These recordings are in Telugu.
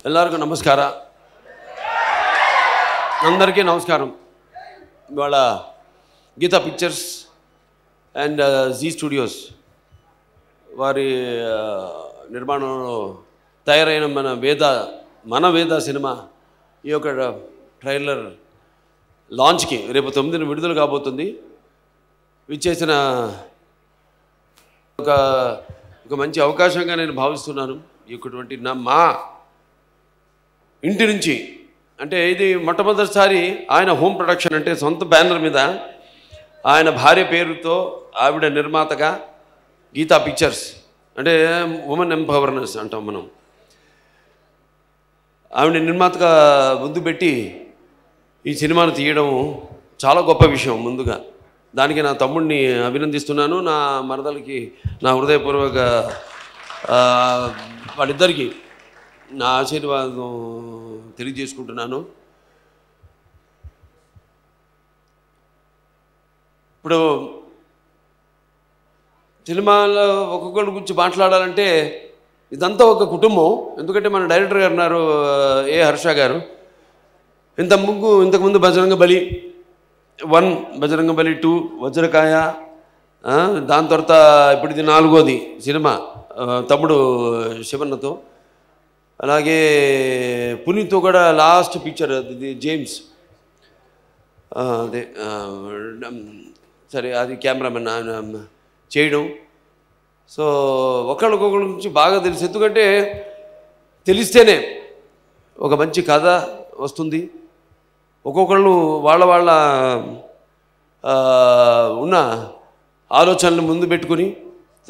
ಎಲ್ಲರಿಗೂ ನಮಸ್ಕಾರ. అందరికీ నమస్కారం. ఇవాళ Geetha Pictures and Zee Studios వారి నిర్మాణంలో తయారైన మన వేద సినిమా ఈ యొక్క ట్రైలర్ లాంచ్కి రేపు 9న విడుదల కాబోతుంది. విచ్చేసిన ఒక మంచి అవకాశంగా నేను భావిస్తున్నాను. ఇటువంటి మా ఇంటి నుంచి అంటే ఇది మొట్టమొదటిసారి ఆయన హోమ్ ప్రొడక్షన్, అంటే సొంత బ్యానర్ మీద ఆయన భార్య పేరుతో ఆవిడ నిర్మాతగా గీతా పిక్చర్స్ అంటే ఉమెన్ ఎంపవర్నెస్ అంటాం మనం, ఆవిడ నిర్మాతగా ముందు పెట్టి ఈ సినిమాను తీయడం చాలా గొప్ప విషయం. ముందుగా దానికి నా తమ్ముడిని అభినందిస్తున్నాను. నా మరదలకి నా హృదయపూర్వక వాళ్ళిద్దరికీ నా ఆశీర్వాదం తెలియజేసుకుంటున్నాను. ఇప్పుడు సినిమాలో ఒక్కొక్కరి గురించి మాట్లాడాలంటే ఇదంతా ఒక కుటుంబం. ఎందుకంటే మన డైరెక్టర్ గారు ఉన్నారు ఏ హర్ష గారు. ఇంతకుముందు బజరంగ బలి 1, బజరంగ బలి 2, వజ్రకాయ, దాని తర్వాత ఇప్పుడు ఇది 4వది సినిమా తమ్ముడు శివన్నతో. అలాగే పునీత్తో కూడా లాస్ట్ పిక్చర్ అది జేమ్స్, అదే సరే అది కెమెరామెన్ చేయడం. సో ఒకళ్ళకొకళ్ళ గురించి బాగా తెలుసు. ఎందుకంటే తెలిస్తేనే ఒక మంచి కథ వస్తుంది. ఒక్కొక్కళ్ళు వాళ్ళ ఉన్న ఆలోచనలు ముందు పెట్టుకుని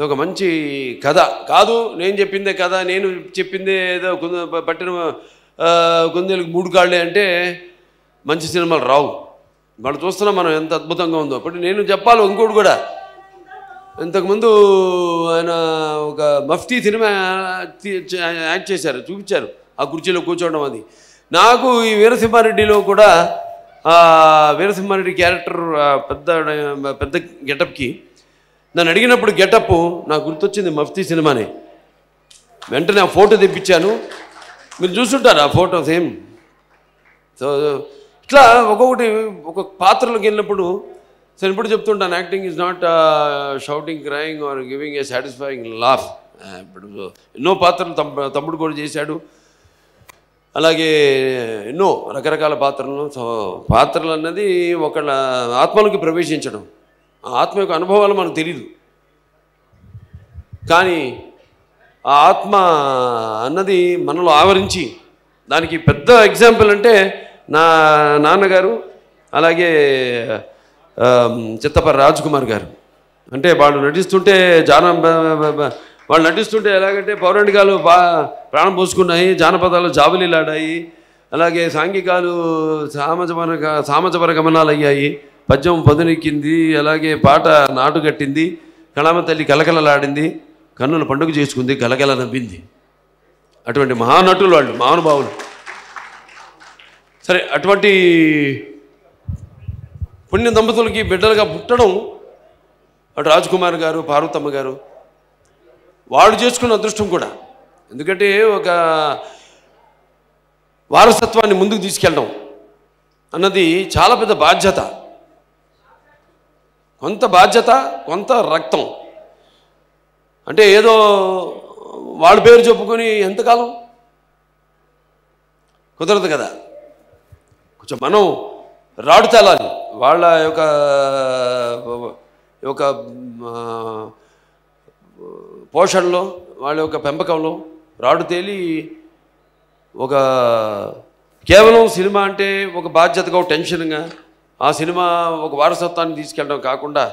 ఒక మంచి కథ కాదు, నేను చెప్పిందే కథ, నేను చెప్పిందే ఏదో పట్టిన కుందేలకు 3 కాళ్ళే అంటే మంచి సినిమాలు రావు. వాళ్ళు చూస్తున్నాం మనం ఎంత అద్భుతంగా ఉందో. అప్పుడు నేను చెప్పాలి ఇంకోటి కూడా. ఇంతకుముందు ఆయన ఒక మఫ్తీ సినిమా యాక్ట్ చేశారు, చూపించారు ఆ కుర్చీలో కూర్చోవడం. అది నాకు ఈ వీరసింహారెడ్డిలో కూడా వీరసింహారెడ్డి క్యారెక్టర్ పెద్ద గెటప్కి నన్ను అడిగినప్పుడు గెటప్ నాకు గుర్తొచ్చింది మఫ్తీ సినిమానే. వెంటనే ఆ ఫోటో తెప్పించాను, మీరు చూస్తుంటారు ఆ ఫోటో సేమ్. సో ఇట్లా ఒక్కొక్క పాత్రలోకి వెళ్ళినప్పుడు నేను ఇప్పుడు చెప్తుంటాను, acting is not shouting, crying are giving a satisfying laugh. ఇప్పుడు ఎన్నో పాత్రలు తమ్ముడు కూడా చేశాడు. అలాగే ఎన్నో రకరకాల పాత్రలు. సో పాత్రలు అన్నది ఒకళ్ళ ఆత్మలోకి ప్రవేశించడం, ఆ ఆత్మ యొక్క అనుభవాలు మనకు తెలియదు. కానీ ఆ ఆత్మ అన్నది మనలో ఆవరించి, దానికి పెద్ద ఎగ్జాంపుల్ అంటే నా నాన్నగారు, అలాగే చిత్తపర్రి రాజ్ కుమార్ గారు. అంటే వాళ్ళు నటిస్తుంటే ఎలాగంటే పౌరాణికాలు ప్రాణం పోసుకున్నాయి, జానపదాలు జాబులీలాడాయి, అలాగే సాంఘికాలు సామజపర గమనాలు అయ్యాయి, పద్యం పదునెక్కింది, అలాగే పాట నాటుగట్టింది, కళామ తల్లి కలకలలాడింది, కన్నుల పండుగ చేసుకుంది, కలకల నవ్వింది. అటువంటి మహానటులు వాళ్ళు, మహానుభావులు. సరే, అటువంటి పుణ్య దంపతులకి బిడ్డలుగా పుట్టడం, అటు రాజ్ కుమార్ గారు, పార్వతమ్మ గారు వాళ్ళు చేసుకున్న అదృష్టం కూడా. ఎందుకంటే ఒక వారసత్వాన్ని ముందుకు తీసుకెళ్ళడం అన్నది చాలా పెద్ద బాధ్యత. కొంత బాధ్యత, కొంత రక్తం. అంటే ఏదో వాళ్ళ పేరు చెప్పుకొని ఎంతకాలం కుదరదు కదా. కొంచెం మనం రాడు తేలాలి. వాళ్ళ యొక్క పోషణలో, వాళ్ళ యొక్క పెంపకంలో రాడు తేలి ఒక కేవలం సినిమా అంటే ఒక బాధ్యతగా, ఒక టెన్షన్గా ఆ సినిమా ఒక వారసత్వాన్ని తీసుకెళ్ళడం కాకుండా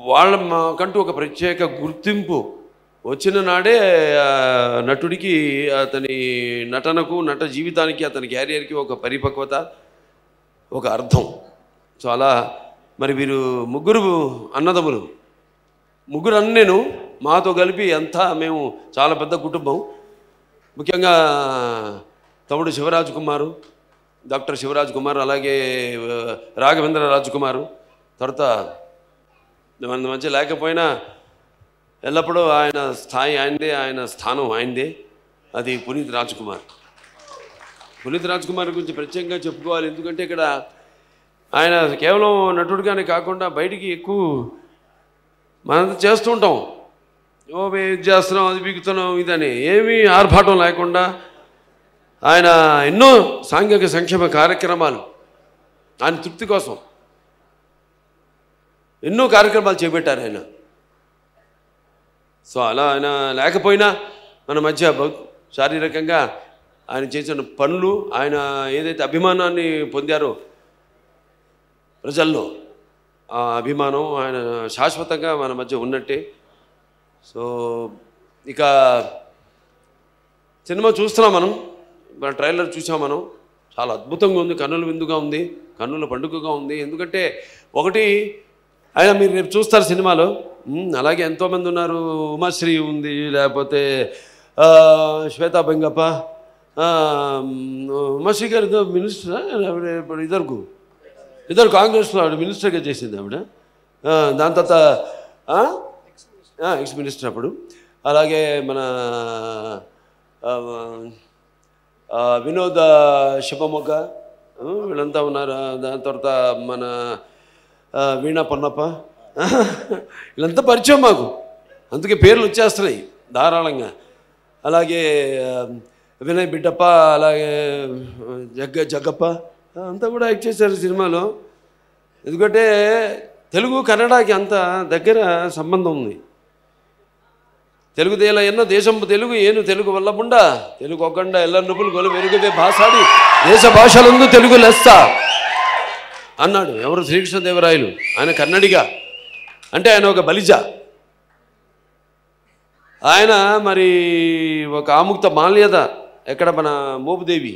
వాళ్ళకంటూ ఒక ప్రత్యేక గుర్తింపు వచ్చిన నాడే నటుడికి, అతని నటనకు, నట జీవితానికి, అతని క్యారియర్కి ఒక పరిపక్వత, ఒక అర్థం. సో అలా మరి వీరు ముగ్గురు అన్నదమ్ములు, ముగ్గురు అన్నను మాతో కలిపి అంతా మేము చాలా పెద్ద కుటుంబం. ముఖ్యంగా తమ్ముడు శివరాజ్ కుమారు, డాక్టర్ శివరాజ్ కుమార్, అలాగే రాఘవేంద్ర రాజ్ కుమారు. తర్వాత మన మధ్య లేకపోయినా ఎల్లప్పుడూ ఆయన స్థాయి ఆయనదే, ఆయన స్థానం ఆయనదే. అది పునీత్ రాజ్ కుమార్. పునీత్ రాజ్ కుమార్ గురించి ప్రత్యేకంగా చెప్పుకోవాలి. ఎందుకంటే ఇక్కడ ఆయన కేవలం నటుడిగానే కాకుండా బయటికి ఎక్కువ మనంతా చేస్తూ ఉంటాం. మేము ఇది చేస్తున్నాం, అది బిగుతున్నాం, ఇదని ఏమీ ఆర్భాటం లేకుండా ఆయన ఎన్నో సాంఘిక సంక్షేమ కార్యక్రమాలు ఆయన తృప్తి కోసం ఎన్నో కార్యక్రమాలు చేపట్టారు ఆయన. సో అలా ఆయన లేకపోయినా మన మధ్య శారీరకంగా ఆయన చేసిన పనులు, ఆయన ఏదైతే అభిమానాన్ని పొందారో ప్రజల్లో, ఆ అభిమానం ఆయన శాశ్వతంగా మన మధ్య ఉన్నట్టే. సో ఇక సినిమా చూస్తున్నాం మనం, మన ట్రైలర్ చూసాం మనం. చాలా అద్భుతంగా ఉంది, కన్నుల విందుగా ఉంది, కన్నుల పండుగగా ఉంది. ఎందుకంటే ఒకటి ఆయన మీరు రేపు చూస్తారు సినిమాలో, అలాగే ఎంతోమంది ఉన్నారు. ఉమాశ్రీ ఉంది, లేకపోతే శ్వేతా బెంగప్ప, ఉమాశ్రీ గారు మినిస్టరా ఇప్పుడు ఇద్దరు కాంగ్రెస్లో ఆవిడ మినిస్టర్గా చేసింది ఆవిడ. దాని తర్వాత ఎక్స్ మినిస్టర్ అప్పుడు. అలాగే మన వినోద శుభమొగ్గ, వీళ్ళంతా ఉన్నారు. దాని తర్వాత మన వీణా పొన్నప్ప, వీళ్ళంతా పరిచయం మాకు, అందుకే పేర్లు వచ్చేస్తున్నాయి ధారాళంగా. అలాగే వినయ్ బిడ్డప్ప, అలాగే జగ్గప్ప అంతా కూడా యాక్ట్ చేశారు సినిమాలో. ఎందుకంటే తెలుగు కన్నడకి అంత దగ్గర సంబంధం ఉంది. తెలుగుదేల ఎన్న దేశంపు తెలుగు ఏను తెలుగు వల్లముండ తెలుగు ఒకండ ఎల్ల నుపులు గొలు వెలుగుదే భాషాడి దేశ భాషలందు తెలుగు లెస్స అన్నాడు ఎవరు? శ్రీకృష్ణదేవరాయలు. ఆయన కన్నడిగా, అంటే ఆయన ఒక బలిజ. ఆయన మరి ఒక ఆముక్త మాల్యద, ఎక్కడ మన మోపుదేవి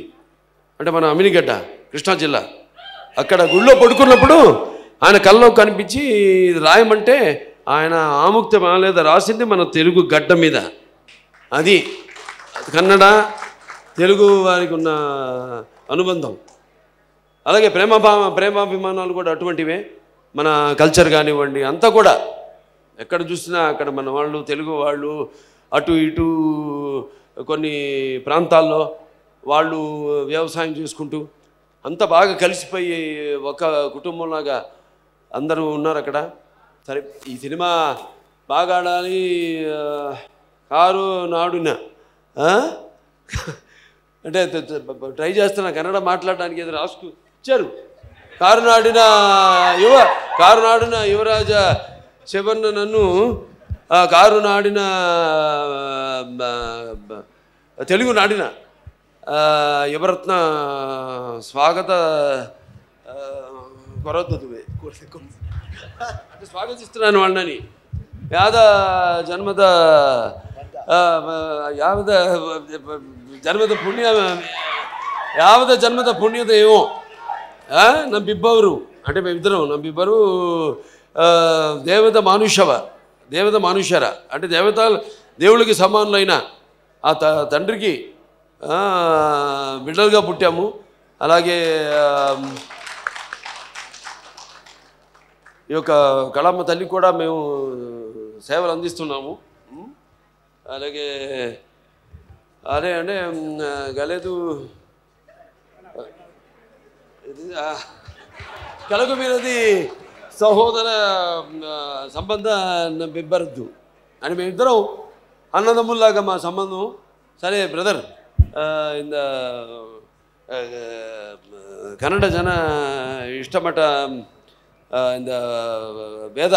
అంటే మన అమినిగడ్డ కృష్ణా జిల్లా, అక్కడ గుళ్ళో పడుకున్నప్పుడు ఆయన కల్లో కనిపించి రాయమంటే ఆయన ఆముక్త మాల్యద రాసింది మన తెలుగు గడ్డ మీద. అది కన్నడ తెలుగు వారికి ఉన్న అనుబంధం. అలాగే ప్రేమాభిమానాలు కూడా అటువంటివే. మన కల్చర్ కానివ్వండి అంతా కూడా ఎక్కడ చూసినా అక్కడ మన వాళ్ళు, తెలుగు వాళ్ళు అటు ఇటు కొన్ని ప్రాంతాల్లో వాళ్ళు వ్యవసాయం చేసుకుంటూ అంత బాగా కలిసిపోయి ఒక కుటుంబంలాగా అందరూ ఉన్నారు అక్కడ. సరే, ఈ సినిమా బాగా ఆడాలి. కారు నాడున అంటే ట్రై చేస్తున్నా కన్నడ మాట్లాడడానికి, ఏదో రాసుకు ఇచ్చారు. కారునాడిన యువరాజ శివన్న నన్ను కారునాడిన తెలుగు నాడిన యువరత్న స్వాగత కొరతువే స్వాగతిస్తున్నాను వాళ్ళని. యాద జన్మద జన్మದ పుణ్యత ఏమో ನಂಬಿಬ್ಬವರು అంటే మేమిద్దరం ನಂಬಿಬ್ಬರು దేవత మానుషర అంటే దేవుళ్ళకి సమానులైన ఆ తండ్రికి బిడ్డలుగా పుట్టాము. అలాగే ఈ యొక్క కళమ్మ తల్లికి కూడా మేము సేవలు అందిస్తున్నాము. అలాగే అదే అంటే గలేదు కలగు మీరది సహోదర సంబంధ బిబ్బరద్దు అని మేమిద్దరం అన్నదమ్ముల్లాగా మా సంబంధం. సరే బ్రదర్, இந்த ಕನ್ನಡ ಜನ ಇಷ್ಟಮಟ್ಟ இந்த ವೇದ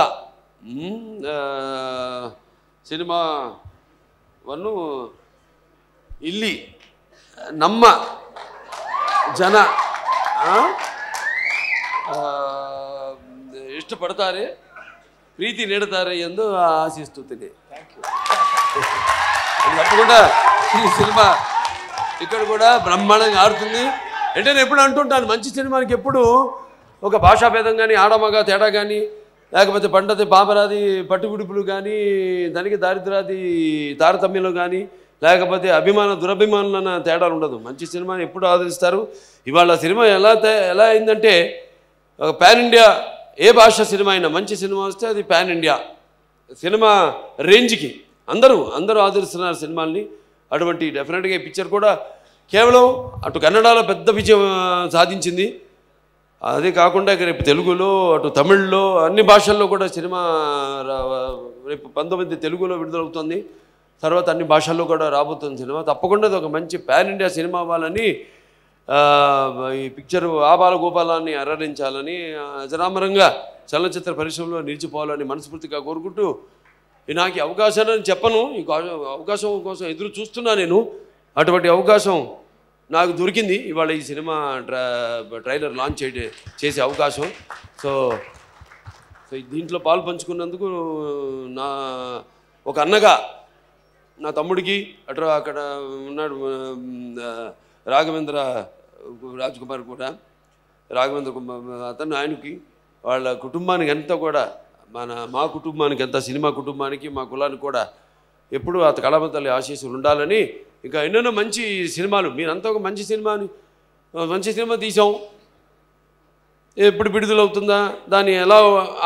ಸಿನಿಮಾವನ್ನು ಇಲ್ಲಿ ನಮ್ಮ ಜನ ಇಷ್ಟಪಡ್ತಾರೆ, ಪ್ರೀತಿ ನೀಡುತ್ತಾರೆ ಎಂದು ಆಶಿಸುತ್ತೇನೆ. తప్పకుండా ఈ సినిమా ఇక్కడ కూడా బ్రహ్మాండంగా ఆడుతుంది. అంటే నేను ఎప్పుడు అంటుంటాను, మంచి సినిమానికి ఎప్పుడు ఒక భాషాభేదం కానీ, ఆడమగా తేడా కానీ, లేకపోతే పండది పాపరాది పట్టుగుడుపులు కానీ, దానికి దారిద్రాది తారతమ్యంలో కానీ, లేకపోతే దురభిమానులన్న తేడాలు ఉండదు. మంచి సినిమాని ఎప్పుడు ఆదరిస్తారు. ఇవాళ సినిమా ఎలా అయిందంటే పాన్ ఇండియా, ఏ భాష సినిమా అయినా మంచి సినిమా వస్తే అది పాన్ ఇండియా సినిమా రేంజ్కి అందరూ ఆదరిస్తున్నారు సినిమాల్ని. అటువంటి డెఫినెట్గా ఈ పిక్చర్ కూడా కేవలం అటు కన్నడలో పెద్ద విజయం సాధించింది. అదే కాకుండా రేపు తెలుగులో అటు తమిళ్లో అన్ని భాషల్లో కూడా సినిమా రేపు 19 తెలుగులో విడుదలవుతుంది. తర్వాత అన్ని భాషల్లో కూడా రాబోతుంది సినిమా. తప్పకుండా అది ఒక మంచి పాన్ ఇండియా సినిమా అవ్వాలని, ఈ పిక్చర్ ఆబాలగోపాలాన్ని అరరించాలని, అజరామరంగా చలనచిత్ర పరిశ్రమలో నిలిచిపోవాలని మనస్ఫూర్తిగా కోరుకుంటూ, నాకు అవకాశాన్ని చెప్పను, ఈ అవకాశం కోసం ఎదురు చూస్తున్నా నేను. అటువంటి అవకాశం నాకు దొరికింది ఇవాళ ఈ సినిమా ట్రైలర్ లాంచ్ చేసే అవకాశం. సో దీంట్లో పాలు పంచుకున్నందుకు నా ఒక అన్నగా నా తమ్ముడికి, అక్కడ ఉన్నాడు రాఘవేంద్ర రాజ్కుమార్ కూడా, రాఘవేంద్ర అతను, ఆయనకి వాళ్ళ కుటుంబానికి ఎంతో కూడా, మా కుటుంబానికి ఎంత, సినిమా కుటుంబానికి మా కులానికి కూడా ఎప్పుడూ ఆ కళామ తల్లి ఆశీస్సులు ఉండాలని, ఇంకా ఎన్నెన్నో మంచి సినిమాలు, మీరంతా ఒక మంచి సినిమా తీసాం, ఎప్పుడు విడుదలవుతుందా, దాన్ని ఎలా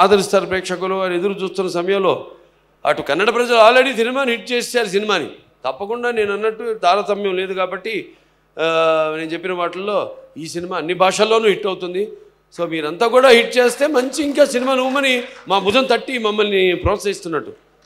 ఆదరిస్తారు ప్రేక్షకులు అని ఎదురు చూస్తున్న సమయంలో అటు కన్నడ ప్రజలు ఆల్రెడీ సినిమాని హిట్ చేశారు. సినిమాని తప్పకుండా నేను అన్నట్టు తారతమ్యం లేదు కాబట్టి నేను చెప్పిన వాటిల్లో ఈ సినిమా అన్ని భాషల్లోనూ హిట్ అవుతుంది. సో మీరంతా కూడా హిట్ చేస్తే మంచి ఇంకా సినిమా నువ్వమని మా భుజం తట్టి మమ్మల్ని ప్రోత్సహిస్తున్నట్టు.